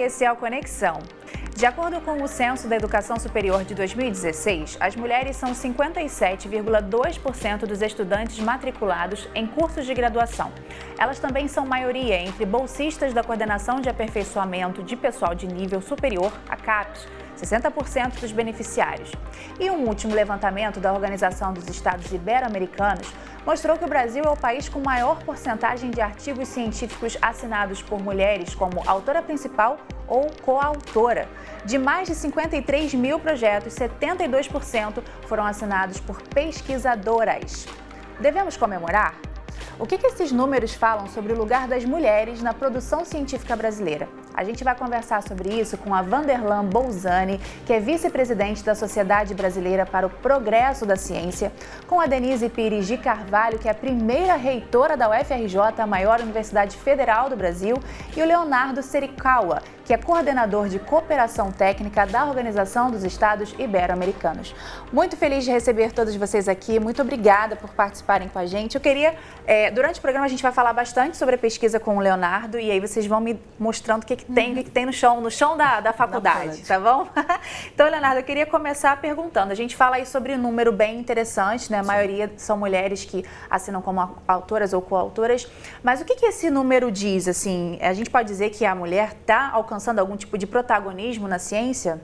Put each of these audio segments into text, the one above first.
esse é o Conexão. De acordo com o Censo da Educação Superior de 2016, as mulheres são 57,2% dos estudantes matriculados em cursos de graduação. Elas também são maioria entre bolsistas da Coordenação de Aperfeiçoamento de Pessoal de Nível Superior, a CAPES, 60% dos beneficiários. E um último levantamento da Organização dos Estados Ibero-Americanos mostrou que o Brasil é o país com maior porcentagem de artigos científicos assinados por mulheres como autora principal ou coautora. De mais de 53 mil projetos, 72% foram assinados por pesquisadoras. Devemos comemorar? O que esses números falam sobre o lugar das mulheres na produção científica brasileira? A gente vai conversar sobre isso com a Vanderlan Bolzani, que é vice-presidente da Sociedade Brasileira para o Progresso da Ciência, com a Denise Pires de Carvalho, que é a primeira reitora da UFRJ, a maior universidade federal do Brasil, e o Leonardo Serikawa, que é coordenador de cooperação técnica da Organização dos Estados Ibero-Americanos. Muito feliz de receber todos vocês aqui, muito obrigada por participarem com a gente. Eu queria, durante o programa a gente vai falar bastante sobre a pesquisa com o Leonardo e aí vocês vão me mostrando o que tem no chão da faculdade, tá bom? Então, Leonardo, eu queria começar perguntando, a gente fala aí sobre um número bem interessante, né? A maioria são mulheres que assinam como autoras ou coautoras, mas o que esse número diz, assim? A gente pode dizer que a mulher está alcançando algum tipo de protagonismo na ciência?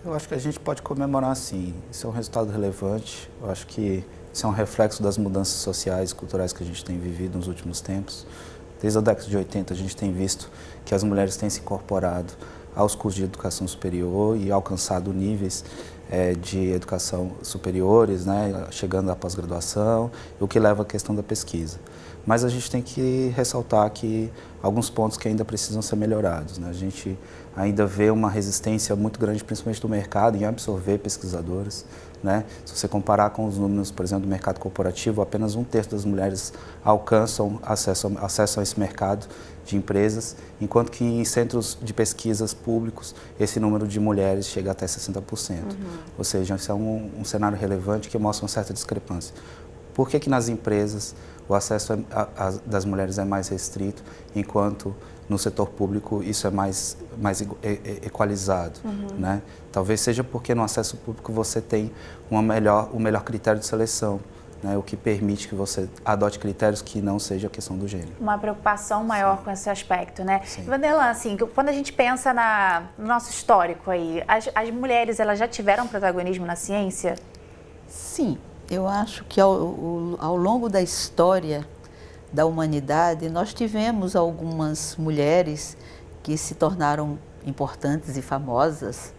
Eu acho que a gente pode comemorar sim, isso é um resultado relevante, eu acho que isso é um reflexo das mudanças sociais e culturais que a gente tem vivido nos últimos tempos. Desde a década de 80 a gente tem visto que as mulheres têm se incorporado aos cursos de educação superior e alcançado níveis de educação superiores, né, chegando à pós-graduação, o que leva à questão da pesquisa. Mas a gente tem que ressaltar que alguns pontos que ainda precisam ser melhorados, né? A gente ainda vê uma resistência muito grande, principalmente do mercado, em absorver pesquisadoras, né? Se você comparar com os números, por exemplo, do mercado corporativo, apenas 1/3 das mulheres alcançam acesso a esse mercado de empresas, enquanto que em centros de pesquisas públicos, esse número de mulheres chega até 60%. Ou seja, isso é um cenário relevante que mostra uma certa discrepância. Por que nas empresas o acesso das mulheres é mais restrito, enquanto no setor público isso é mais equalizado, né? Talvez seja porque no acesso público você tem um melhor critério de seleção, né? O que permite que você adote critérios que não seja a questão do gênero. Uma preocupação maior com esse aspecto, né? Vanderlan, assim, quando a gente pensa no nosso histórico aí, as mulheres elas já tiveram protagonismo na ciência? Sim. Eu acho que ao longo da história da humanidade, nós tivemos algumas mulheres que se tornaram importantes e famosas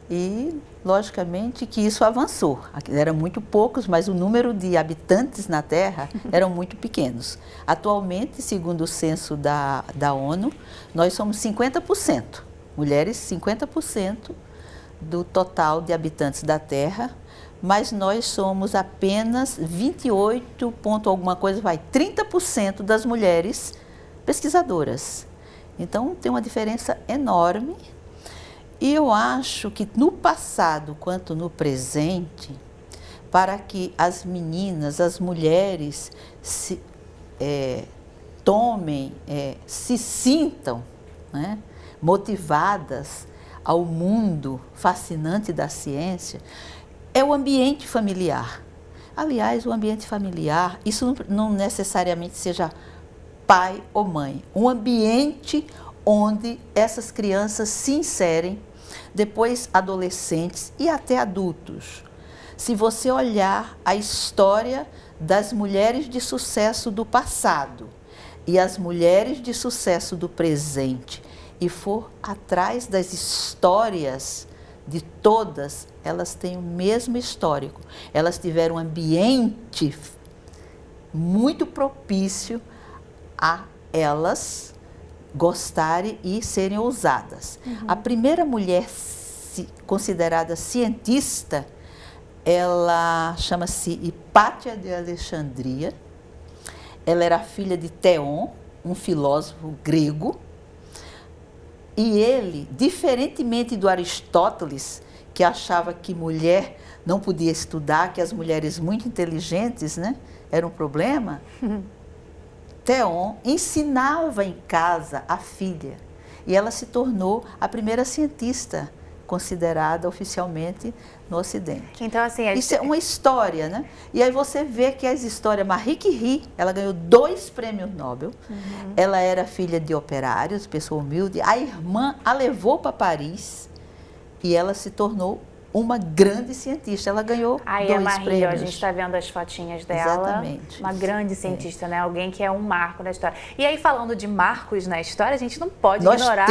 e, logicamente, que isso avançou. Eram muito poucos, mas o número de habitantes na Terra eram muito pequenos. Atualmente, segundo o censo da ONU, nós somos 50%, mulheres 50% do total de habitantes da Terra, mas nós somos apenas 28 ponto alguma coisa, 30% das mulheres pesquisadoras. Então, tem uma diferença enorme. E eu acho que no passado quanto no presente, para que as meninas, as mulheres se se sintam, né, motivadas ao mundo fascinante da ciência, é o ambiente familiar. Aliás, o ambiente familiar, isso não necessariamente seja pai ou mãe. Um ambiente onde essas crianças se inserem, depois adolescentes e até adultos. Se você olhar a história das mulheres de sucesso do passado e as mulheres de sucesso do presente e for atrás das histórias de todas, elas têm o mesmo histórico. Elas tiveram um ambiente muito propício a elas gostarem e serem ousadas. A primeira mulher considerada cientista, ela chama-se Hipátia de Alexandria. Ela era filha de Theon, um filósofo grego. E ele, diferentemente do Aristóteles, que achava que mulher não podia estudar, que as mulheres muito inteligentes, né, eram um problema, Theon ensinava em casa a filha e ela se tornou a primeira cientista considerada oficialmente no Ocidente. Então, assim, isso é uma história, né? E aí você vê que as histórias, Marie Curie, ela ganhou 2 prêmios Nobel, ela era filha de operários, pessoa humilde, a irmã a levou para Paris e ela se tornou uma grande cientista. Ela ganhou 2 a Marie, prêmios. a gente está vendo as fotinhas dela. Exatamente. Uma grande cientista, né? Alguém que é um marco na história. E aí, falando de marcos na história, a gente não pode ignorar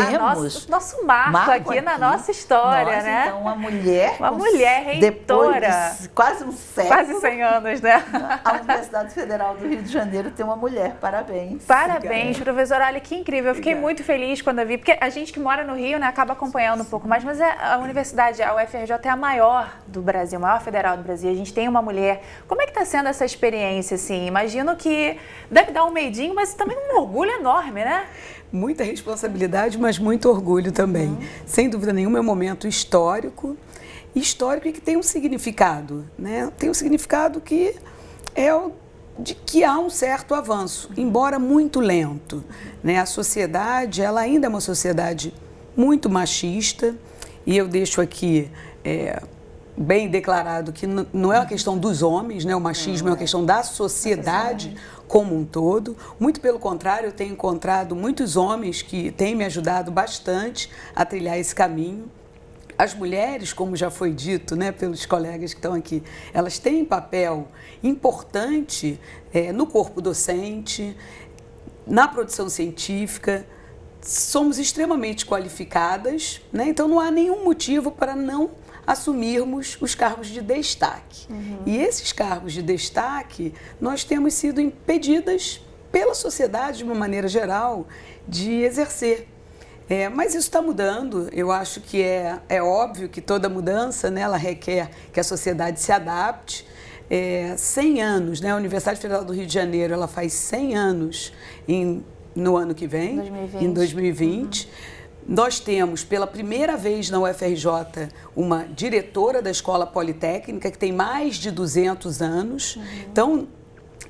nosso marco aqui na nossa história, né? Então, uma mulher... Uma mulher reitora. Depois de quase um século. Quase 100 anos, né? A Universidade Federal do Rio de Janeiro tem uma mulher. Parabéns. Parabéns, professora. Olha, que incrível. Eu fiquei muito feliz quando eu vi, porque a gente que mora no Rio, né, acaba acompanhando um pouco mais, mas a universidade, a UFRJ é a maior do Brasil, a maior federal do Brasil. A gente tem uma mulher. Como é que está sendo essa experiência, assim? Imagino que deve dar um medinho, mas também um orgulho enorme, né? Muita responsabilidade, mas muito orgulho também. Sem dúvida nenhuma, é um momento histórico e que tem um significado, né? Tem um significado que é de que há um certo avanço, embora muito lento, né? A sociedade, ela ainda é uma sociedade muito machista, e eu deixo aqui bem declarado que não é uma questão dos homens, né? O machismo é uma questão da sociedade como um todo. Muito pelo contrário, eu tenho encontrado muitos homens que têm me ajudado bastante a trilhar esse caminho. As mulheres, como já foi dito, né, pelos colegas que estão aqui, elas têm papel importante no corpo docente, na produção científica. Somos extremamente qualificadas, né? Então não há nenhum motivo para não assumirmos os cargos de destaque. E esses cargos de destaque, nós temos sido impedidas pela sociedade, de uma maneira geral, de exercer. Mas isso está mudando. Eu acho que é óbvio que toda mudança, né, ela requer que a sociedade se adapte. 100 anos, né? A Universidade Federal do Rio de Janeiro, ela faz 100 anos no ano que vem, 2020. em 2020. Nós temos, pela primeira vez na UFRJ, uma diretora da Escola Politécnica que tem mais de 200 anos. Então,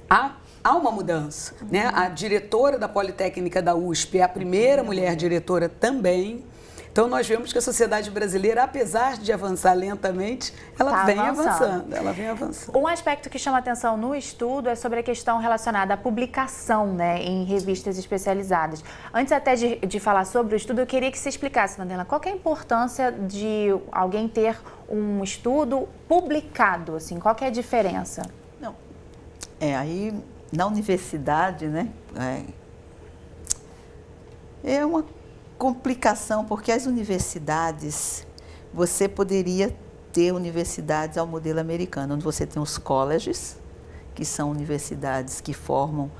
há uma mudança, né? A diretora da Politécnica da USP é a primeira mulher diretora também. Então, nós vemos que a sociedade brasileira, apesar de avançar lentamente, ela vem avançando. Um aspecto que chama atenção no estudo é sobre a questão relacionada à publicação, né, em revistas especializadas. Antes até de falar sobre o estudo, eu queria que você explicasse, Mandela, qual que é a importância de alguém ter um estudo publicado, assim, qual que é a diferença? Não, aí na universidade, né, é uma complicação, porque as universidades, você poderia ter universidades ao modelo americano, onde você tem os colleges, que são universidades que formam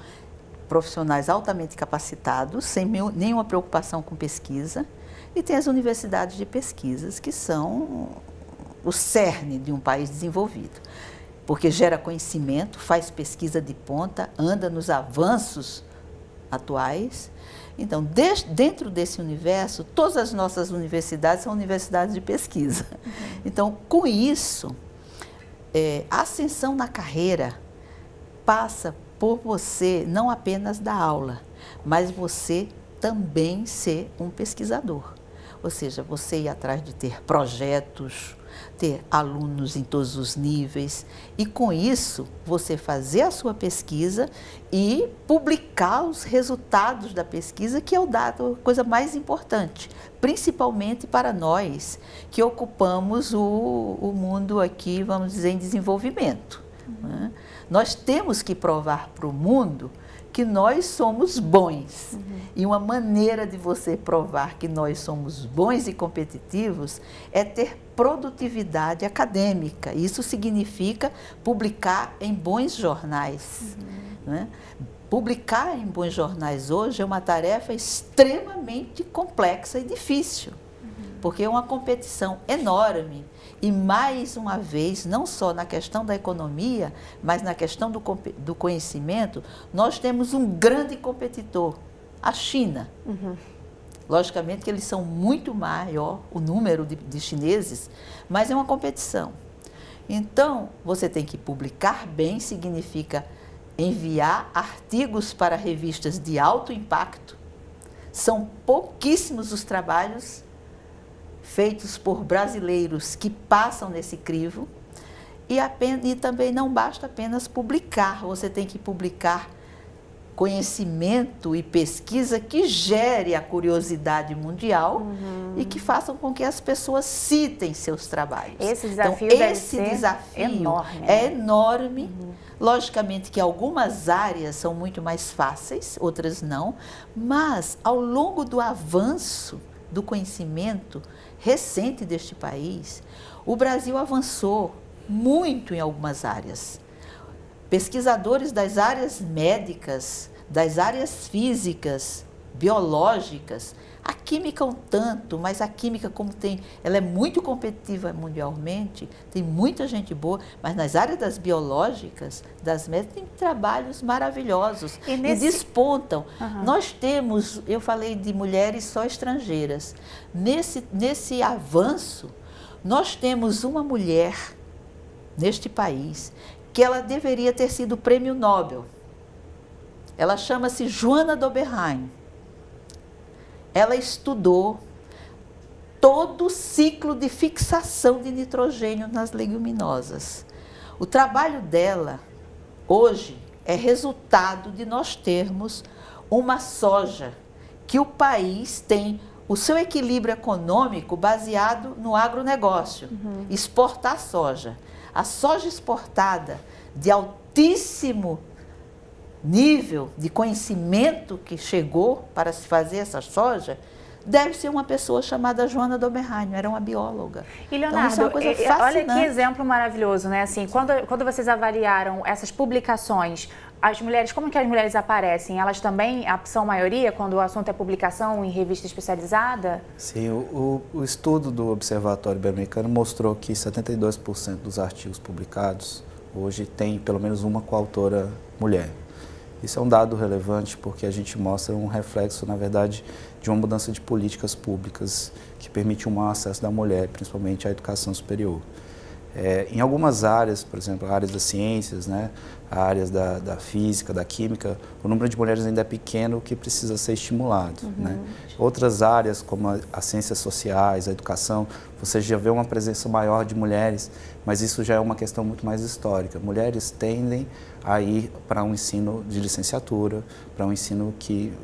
profissionais altamente capacitados, sem nenhuma preocupação com pesquisa, e tem as universidades de pesquisas, que são o cerne de um país desenvolvido, porque gera conhecimento, faz pesquisa de ponta, anda nos avanços atuais. Então, dentro desse universo, todas as nossas universidades são universidades de pesquisa. Então, com isso, a ascensão na carreira passa por você não apenas dar aula, mas você também ser um pesquisador. Ou seja, você ir atrás de ter projetos, ter alunos em todos os níveis e, com isso, você fazer a sua pesquisa e publicar os resultados da pesquisa, que é a coisa mais importante, principalmente para nós que ocupamos o mundo aqui, vamos dizer, em desenvolvimento. Né? Nós temos que provar para o mundo que nós somos bons. E uma maneira de você provar que nós somos bons e competitivos é ter produtividade acadêmica. Isso significa publicar em bons jornais. Né? Publicar em bons jornais hoje é uma tarefa extremamente complexa e difícil, porque é uma competição enorme. E, mais uma vez, não só na questão da economia, mas na questão do conhecimento, nós temos um grande competidor, a China. Logicamente que eles são muito maior, o número de chineses, mas é uma competição. Então, você tem que publicar bem, significa enviar artigos para revistas de alto impacto, São pouquíssimos os trabalhos feitos por brasileiros que passam nesse crivo e também não basta apenas publicar, você tem que publicar conhecimento e pesquisa que gere a curiosidade mundial e que façam com que as pessoas citem seus trabalhos. Esse desafio então, deve esse ser desafio enorme. é enorme. Logicamente que algumas áreas são muito mais fáceis, outras não, mas ao longo do avanço do conhecimento recente deste país, o Brasil avançou muito em algumas áreas. Pesquisadores das áreas médicas, das áreas físicas, biológicas, a química um tanto, mas a química ela é muito competitiva mundialmente, tem muita gente boa, mas nas áreas das biológicas, das médicas, tem trabalhos maravilhosos e despontam. Nós temos, eu falei de mulheres só estrangeiras, nesse avanço, nós temos uma mulher neste país que ela deveria ter sido prêmio Nobel. Ela chama-se Joana d'Oberheim. Ela estudou todo o ciclo de fixação de nitrogênio nas leguminosas. O trabalho dela, hoje, é resultado de nós termos uma soja que o país tem o seu equilíbrio econômico baseado no agronegócio, exportar soja. A soja exportada de altíssimo nível de conhecimento que chegou para se fazer essa soja, deve ser uma pessoa chamada Joana d'Oberheim, era uma bióloga. E Leonardo, então, isso é uma coisa fascinante. Olha que exemplo maravilhoso, né? Assim, quando vocês avaliaram essas publicações, as mulheres, como que as mulheres aparecem? Elas também são maioria quando o assunto é publicação em revista especializada? Sim, o estudo do Observatório Ibero-Americano mostrou que 72% dos artigos publicados hoje tem pelo menos uma coautora mulher. Isso é um dado relevante porque a gente mostra um reflexo, na verdade, de uma mudança de políticas públicas que permite um maior acesso da mulher, principalmente à educação superior. Em algumas áreas, por exemplo, áreas das ciências, né, áreas da física, da química, o número de mulheres ainda é pequeno, o que precisa ser estimulado. Né? Outras áreas, como as ciências sociais, a educação, você já vê uma presença maior de mulheres, mas isso já é uma questão muito mais histórica. Mulheres tendem a ir para um ensino de licenciatura, para um ensino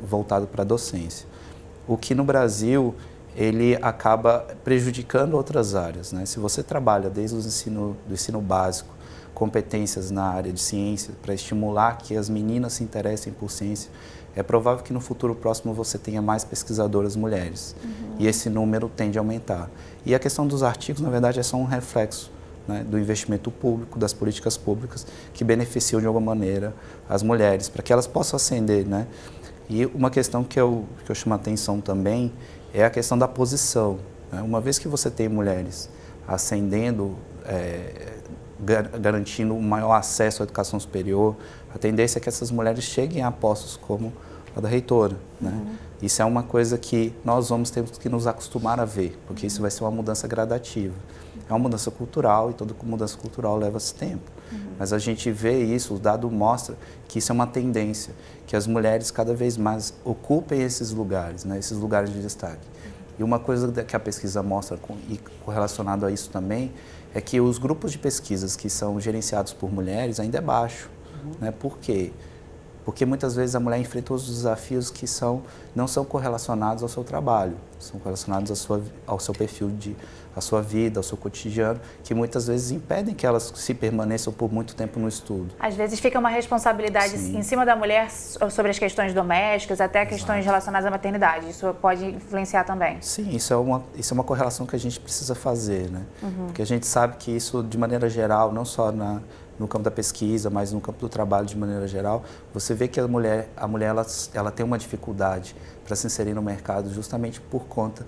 voltado para a docência. O que no Brasil ele acaba prejudicando outras áreas, né? Se você trabalha desde do ensino básico, competências na área de ciência, para estimular que as meninas se interessem por ciência, é provável que no futuro próximo você tenha mais pesquisadoras mulheres. E esse número tende a aumentar. E a questão dos artigos, na verdade, é só um reflexo, né, do investimento público, das políticas públicas que beneficiam de alguma maneira as mulheres, para que elas possam ascender, né? E uma questão que eu chamo a atenção também é a questão da posição. Né? Uma vez que você tem mulheres ascendendo, garantindo um maior acesso à educação superior, a tendência é que essas mulheres cheguem a postos como a da reitora. Né? Isso é uma coisa que nós homens temos que nos acostumar a ver, porque isso vai ser uma mudança gradativa. É uma mudança cultural e toda mudança cultural leva-se tempo. Mas a gente vê isso, o dado mostra que isso é uma tendência, que as mulheres cada vez mais ocupem esses lugares, né, esses lugares de destaque. E uma coisa que a pesquisa mostra, e correlacionado a isso também, é que os grupos de pesquisas que são gerenciados por mulheres ainda é baixo. Né? Por quê? Porque muitas vezes a mulher enfrenta os desafios que não são correlacionados ao seu trabalho, são correlacionados ao seu perfil, à sua vida, ao seu cotidiano, que muitas vezes impedem que elas se permaneçam por muito tempo no estudo. Às vezes fica uma responsabilidade em cima da mulher sobre as questões domésticas, até questões relacionadas à maternidade. Isso pode influenciar também? Sim, isso é uma correlação que a gente precisa fazer, né? Porque a gente sabe que isso, de maneira geral, não só no campo da pesquisa, mas no campo do trabalho de maneira geral, você vê que a mulher ela tem uma dificuldade para se inserir no mercado justamente por conta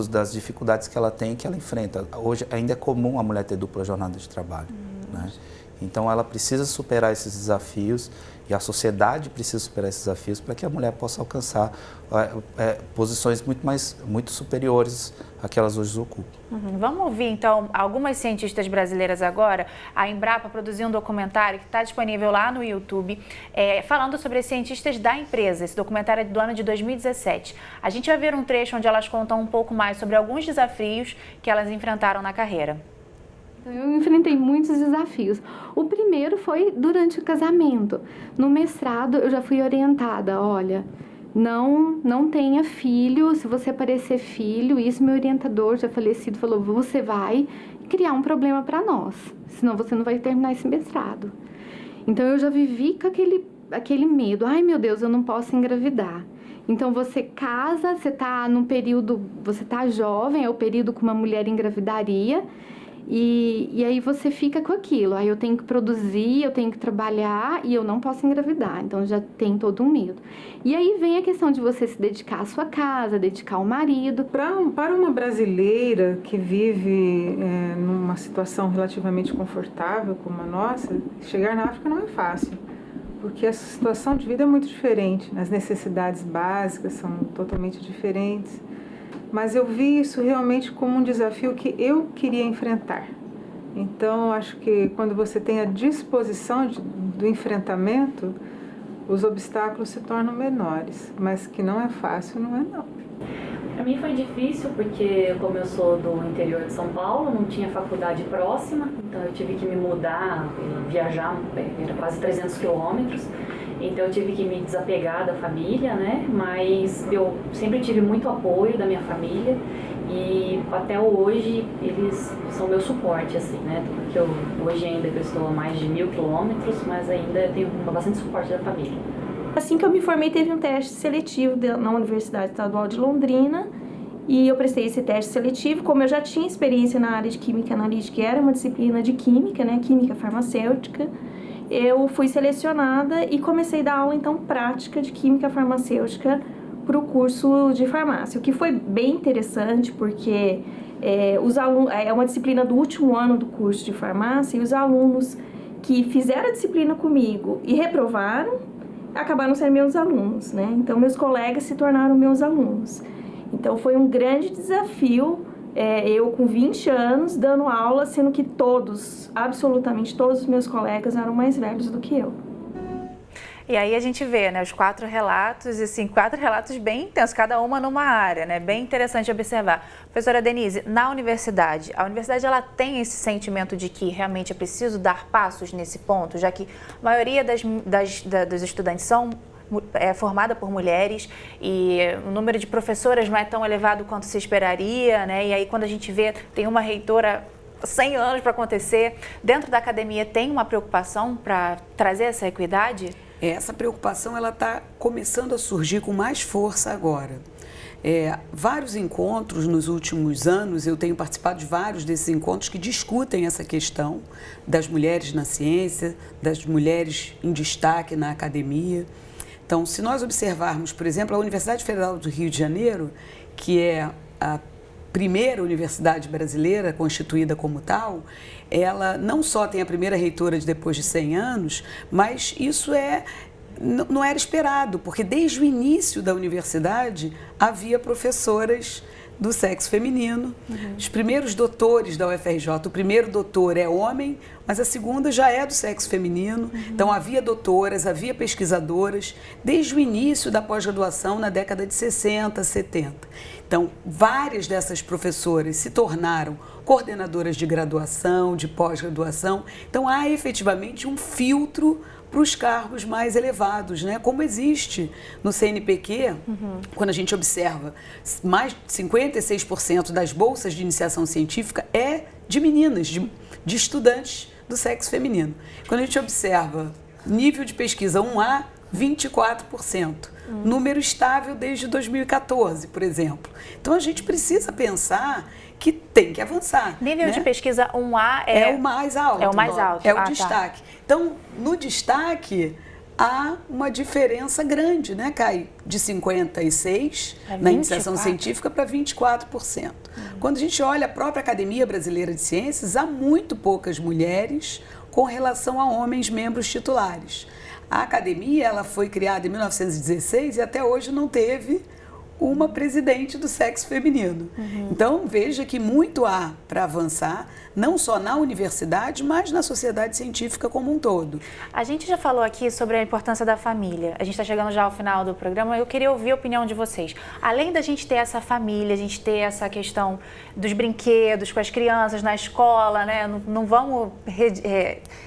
das dificuldades que ela tem e que ela enfrenta. Hoje ainda é comum a mulher ter dupla jornada de trabalho. né? Então ela precisa superar esses desafios e a sociedade precisa superar esses desafios para que a mulher possa alcançar posições muito superiores àquelas hoje ocupam. Vamos ouvir então algumas cientistas brasileiras agora. A Embrapa produziu um documentário que está disponível lá no YouTube, falando sobre as cientistas da empresa. Esse documentário é do ano de 2017. A gente vai ver um trecho onde elas contam um pouco mais sobre alguns desafios que elas enfrentaram na carreira. Eu enfrentei muitos desafios. O primeiro foi durante o casamento. No mestrado, eu já fui orientada, olha, não tenha filho, se você aparecer filho, isso meu orientador já falecido falou, você vai criar um problema para nós, senão você não vai terminar esse mestrado. Então eu já vivi com aquele medo, ai meu Deus, eu não posso engravidar. Então você casa, você está num período, você está jovem, é o período que uma mulher engravidaria, e aí você fica com aquilo, aí eu tenho que produzir, eu tenho que trabalhar e eu não posso engravidar, então já tem todo um medo. E aí vem a questão de você se dedicar à sua casa, dedicar ao marido. Para uma brasileira que vive numa situação relativamente confortável como a nossa, chegar na África não é fácil, porque essa situação de vida é muito diferente, as necessidades básicas são totalmente diferentes. Mas eu vi isso realmente como um desafio que eu queria enfrentar. Então, acho que quando você tem a disposição do enfrentamento, os obstáculos se tornam menores. Mas que não é fácil, não é não. Para mim foi difícil porque, como eu sou do interior de São Paulo, não tinha faculdade próxima, então eu tive que me mudar e viajar, era quase 300 quilômetros. Então eu tive que me desapegar da família, né? Mas eu sempre tive muito apoio da minha família e até hoje eles são meu suporte, assim, né? Porque hoje ainda que eu estou a mais de 1.000 quilômetros, mas ainda tenho bastante suporte da família. Assim que eu me formei, teve um teste seletivo na Universidade Estadual de Londrina e eu prestei esse teste seletivo. Como eu já tinha experiência na área de Química Analítica, era uma disciplina de Química, né? Química Farmacêutica. Eu fui selecionada e comecei a dar aula, então, prática de Química Farmacêutica para o curso de farmácia, o que foi bem interessante, porque os alunos, é uma disciplina do último ano do curso de farmácia, e os alunos que fizeram a disciplina comigo e reprovaram, acabaram sendo meus alunos, né? Então, meus colegas se tornaram meus alunos. Então, foi um grande desafio, eu com 20 anos, dando aula, sendo que absolutamente todos os meus colegas eram mais velhos do que eu. E aí a gente vê, né, os 4 relatos, e assim, 4 relatos bem intensos, cada uma numa área, né, bem interessante observar. Professora Denise, na universidade, a universidade ela tem esse sentimento de que realmente é preciso dar passos nesse ponto, já que a maioria dos estudantes é formada por mulheres e o número de professoras não é tão elevado quanto se esperaria, né, e aí quando a gente vê, tem uma reitora 100 anos para acontecer, dentro da academia tem uma preocupação para trazer essa equidade? Essa preocupação ela está começando a surgir com mais força agora. Vários encontros nos últimos anos, eu tenho participado de vários desses encontros que discutem essa questão das mulheres na ciência, das mulheres em destaque na academia. Então, se nós observarmos, por exemplo, a Universidade Federal do Rio de Janeiro, que é a primeira universidade brasileira constituída como tal, ela não só tem a primeira reitora depois de 100 anos, mas isso não era esperado, porque desde o início da universidade havia professoras do sexo feminino. Os primeiros doutores da UFRJ, o primeiro doutor é homem, mas a segunda já é do sexo feminino. Então havia doutoras, havia pesquisadoras, desde o início da pós-graduação na década de 60, 70. Então várias dessas professoras se tornaram coordenadoras de graduação, de pós-graduação. Então há efetivamente um filtro para os cargos mais elevados, né? Como existe no CNPq, quando a gente observa, mais de 56% das bolsas de iniciação científica é de meninas, de estudantes do sexo feminino. Quando a gente observa nível de pesquisa 1A, 24%. Número estável desde 2014, por exemplo. Então a gente precisa pensar que tem que avançar. Nível, né, de pesquisa 1A é o mais alto. É o mais alto. É o destaque. Tá. Então, no destaque, há uma diferença grande, né, Cai? De 56% na iniciação científica para 24%. Quando a gente olha a própria Academia Brasileira de Ciências, há muito poucas mulheres com relação a homens membros titulares. A academia ela foi criada em 1916 e até hoje não teve uma presidente do sexo feminino. Então, veja que muito há para avançar, não só na universidade, mas na sociedade científica como um todo. A gente já falou aqui sobre a importância da família. A gente está chegando já ao final do programa. Eu queria ouvir a opinião de vocês. Além da gente ter essa família, a gente ter essa questão dos brinquedos com as crianças na escola, né? Não vamos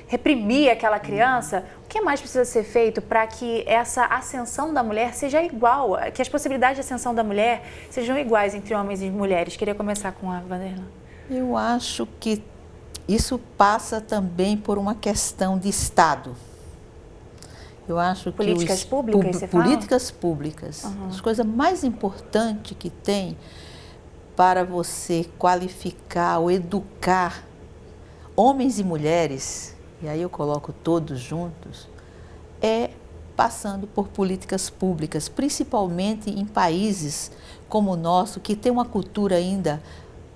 reprimir aquela criança. O que mais precisa ser feito para que essa ascensão da mulher seja igual, que as possibilidades de ascensão da mulher sejam iguais entre homens e mulheres? Queria começar com a Vanderlan. Eu acho que isso passa também por uma questão de Estado. Eu acho que políticas públicas, você fala? Políticas públicas. As coisas mais importantes que tem para você qualificar ou educar homens e mulheres, e aí eu coloco todos juntos, é passando por políticas públicas, principalmente em países como o nosso, que tem uma cultura ainda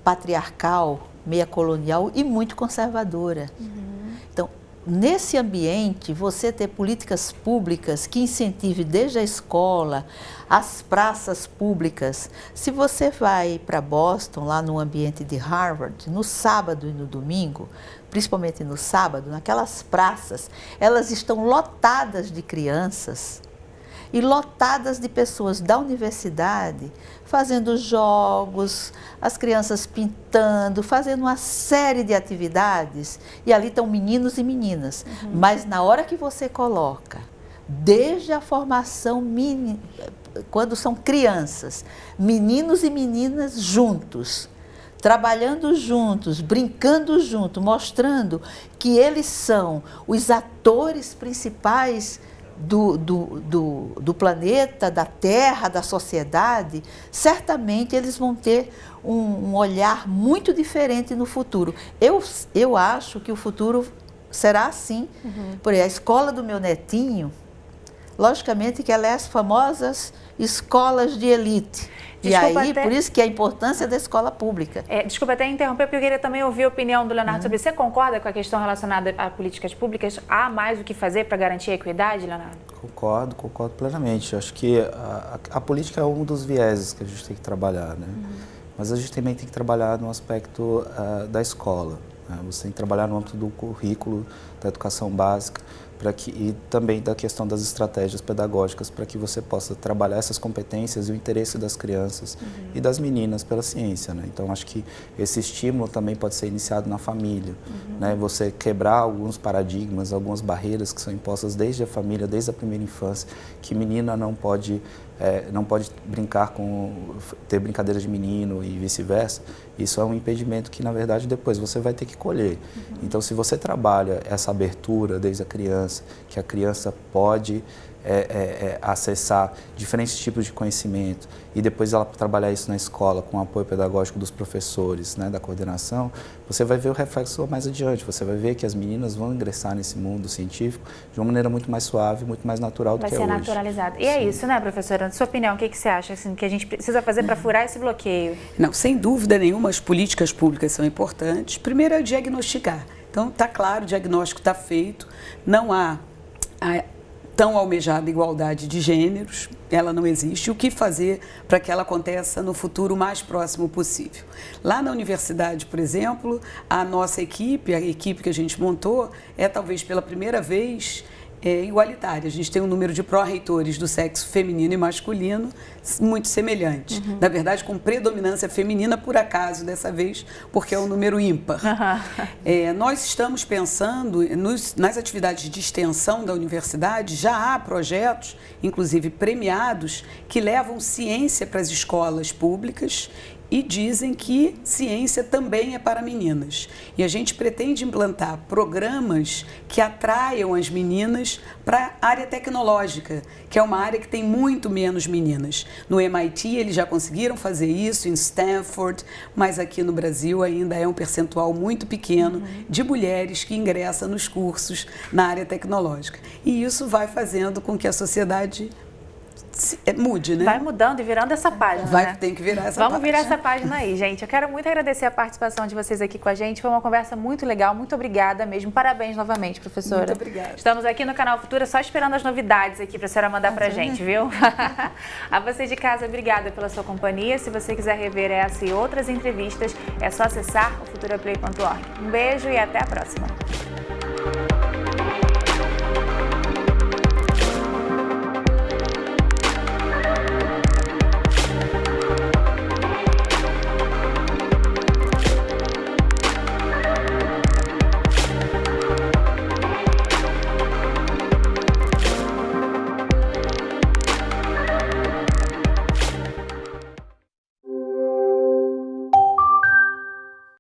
patriarcal, meia colonial e muito conservadora. Então, nesse ambiente, você ter políticas públicas que incentivem desde a escola, as praças públicas. Se você vai para Boston, lá no ambiente de Harvard, no sábado e no domingo, principalmente no sábado, naquelas praças, elas estão lotadas de crianças e lotadas de pessoas da universidade fazendo jogos, as crianças pintando, fazendo uma série de atividades. E ali estão meninos e meninas. Mas na hora que você coloca, desde a formação, quando são crianças, meninos e meninas juntos, trabalhando juntos, brincando juntos, mostrando que eles são os atores principais do planeta, da Terra, da sociedade, certamente eles vão ter um olhar muito diferente no futuro. Eu acho que o futuro será assim. Por aí, a escola do meu netinho, logicamente que ela é as famosas escolas de elite. Desculpa, e aí, por isso que a importância da escola pública. Desculpa até interromper, porque eu queria também ouvir a opinião do Leonardo sobre isso. Você concorda com a questão relacionada a políticas públicas? Há mais o que fazer para garantir a equidade, Leonardo? Concordo plenamente. Acho que a política é um dos vieses que a gente tem que trabalhar, né? Mas a gente também tem que trabalhar no aspecto da escola. Né? Você tem que trabalhar no âmbito do currículo, da educação básica, e também da questão das estratégias pedagógicas para que você possa trabalhar essas competências e o interesse das crianças e das meninas pela ciência, né? Então, acho que esse estímulo também pode ser iniciado na família, né? Você quebrar alguns paradigmas, algumas barreiras que são impostas desde a família, desde a primeira infância, que menina não pode brincar ter brincadeiras de menino e vice-versa. Isso é um impedimento que, na verdade, depois você vai ter que colher. Então, se você trabalha essa abertura desde a criança, que a criança pode acessar diferentes tipos de conhecimento e depois ela trabalhar isso na escola com o apoio pedagógico dos professores, né, da coordenação, você vai ver o reflexo mais adiante. Você vai ver que as meninas vão ingressar nesse mundo científico de uma maneira muito mais suave, muito mais natural do que é hoje. Vai ser naturalizado. E é isso, né, professora? Na sua opinião, o que você acha assim, que a gente precisa fazer para furar esse bloqueio? Não, sem dúvida nenhuma, as políticas públicas são importantes. Primeiro é diagnosticar. Então, está claro, o diagnóstico está feito, não há tão almejada igualdade de gêneros, ela não existe. O que fazer para que ela aconteça no futuro o mais próximo possível? Lá na universidade, por exemplo, a nossa equipe, a equipe que a gente montou, é talvez pela primeira vez igualitária. A gente tem um número de pró-reitores do sexo feminino e masculino muito semelhante. Na verdade, com predominância feminina, por acaso, dessa vez, porque é um número ímpar. Nós estamos pensando nas atividades de extensão da universidade, já há projetos, inclusive premiados, que levam ciência para as escolas públicas e dizem que ciência também é para meninas. E a gente pretende implantar programas que atraiam as meninas para a área tecnológica, que é uma área que tem muito menos meninas. No MIT eles já conseguiram fazer isso, em Stanford, mas aqui no Brasil ainda é um percentual muito pequeno de mulheres que ingressam nos cursos na área tecnológica. E isso vai fazendo com que a sociedade mude, né? Vai mudando e virando essa página, Tem que virar essa página. Vamos virar essa página aí, gente. Eu quero muito agradecer a participação de vocês aqui com a gente. Foi uma conversa muito legal. Muito obrigada mesmo. Parabéns novamente, professora. Muito obrigada. Estamos aqui no Canal Futura só esperando as novidades aqui para a senhora mandar pra gente, viu? A você de casa, obrigada pela sua companhia. Se você quiser rever essa e outras entrevistas, é só acessar o futuraplay.org. Um beijo e até a próxima.